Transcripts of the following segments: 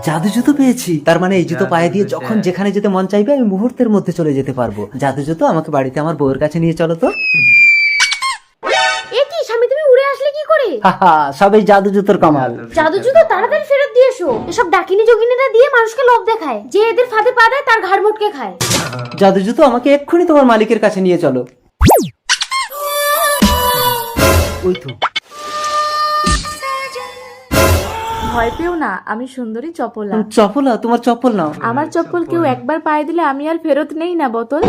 জাদু জুতো পেয়েছি, তার মানে এই জুতো পায়ে দিয়ে যখন যেখানে যেতে মন চাইবে আমি মুহূর্তের মধ্যে চলে যেতে পারবো। জাদু জুতো, আমাকে বাড়িতে আমার বউয়ের কাছে নিয়ে চলো তো। এ কি স্বামী, তুমি উড়ে আসলে কি করে? হাহা, সবই জাদু জুতোর কামাল। জাদু জুতো তাড়াতাড়ি ফেরত দিয়ে এসো। এসব ডাকিনী যোগিনীরা দিয়ে মানুষকে লোভ দেখায়, যে এদের ফাঁদে পা দেয় তার ঘাড় মোটকে খায়। জাদু জুতো, আমাকে এক্ষুনি তোমার মালিকের কাছে নিয়ে চলো। ওই তো। ভয় পেও না, আমি সুন্দরী চপলা। চপলা, তোমার চপ্পল নাও। আমার চপ্পল কেউ একবার পায়ে দিলে আমি আর ফেরত নেই না। বোতল।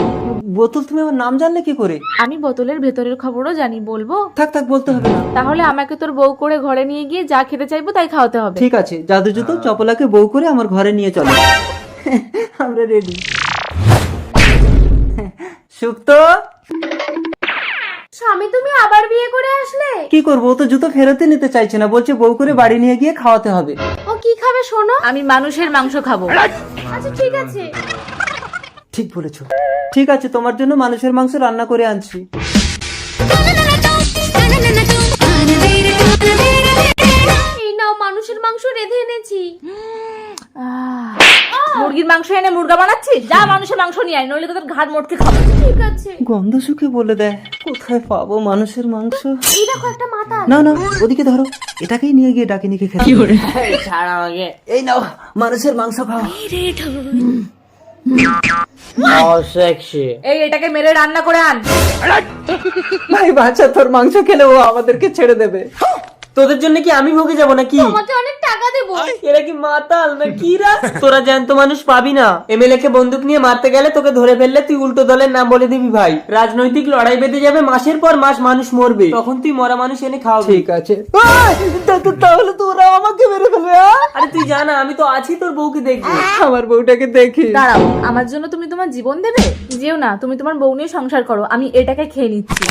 বোতল, তুমি আমার নাম জানলে কি করে? আমি বোতলের ভেতরের খবরও জানি, বলবো? থাক থাক, বলতে হবে না। তাহলে আমাকে তোর বউ করে ঘরে নিয়ে গিয়ে যা খেতে চাইবো তাই খাওয়াতে হবে। ঠিক আছে, জাদু জুতো, চপলাকে বউ করে আমার ঘরে নিয়ে চলো। আমরা রেডি। সুক্ত, স্বামী তুমি আবার বিয়ে করে আসলে? কি করবো? ও তো জুতো ফেরতে নিতে চাইছে না, বলছে বউ করে বাড়ি নিয়ে গিয়ে খাওয়াতে হবে। ও কি খাবে শোনো? আমি মানুষের মাংস খাবো। আচ্ছা ঠিক আছে। ঠিক বলেছো। ঠিক আছে, তোমার জন্য মানুষের মাংস রান্না করে আনছি। এই নাও, মানুষের মাংস রেঁধে এনেছি। মুরগির মাংস এনে মুরগা বানাচ্ছিস? যা মানুষের মাংস নিয়ে আয়, নইলে তোর ঘাড় মোটকে খাবো। ঠিক আছে। গন্ধ শুকে বলে দেয়, কোথায় পাবো মানুষের মাংস? এই দেখো একটা মাথা। না না, ওদিকে ধরো, এটাকেই নিয়ে গিয়ে ডাকিনিকে খেতে। ছাড় আমাকে। এই নাও, মানুষের মাংস খাও। সেক্সি। এই এটাকে মেরে রান্না করে আন। ভাই বাচ্চা, তোর মাংস খেলে ও আমাদেরকে ছেড়ে দেবে। তোদের জন্য কি আমি ভোগে যাব নাকি? তোমাকে অনেক টাকা দেবো। এরা কি মাতাল না কি রা? তোরা জ্যান্ত মানুষ পাবি না। এমএলএ কে বন্দুক নিয়ে মারতে গেলে তোকে ধরে ফেললে তুই উল্টো দলের নাম বলে দিবি ভাই। রাজনৈতিক লড়াই বেঁধে যাবে, মাসের পর মাস মানুষ মরবে, তখন তুই মরা মানুষ এনে খাওয়াবি। ঠিক আছে। তাহলে তোরা আমাকে মেরে ফেলবে? আরে তুই জানা আমি তো আছি, তোর বউকে দেখবো। আমার বউটাকে দেখি। দাঁড়াও, আমার জন্য তুমি তোমার জীবন দেবে? যেও না, তুমি তোমার বউ নিয়ে সংসার করো, আমি এটাকে খেয়ে নিচ্ছি।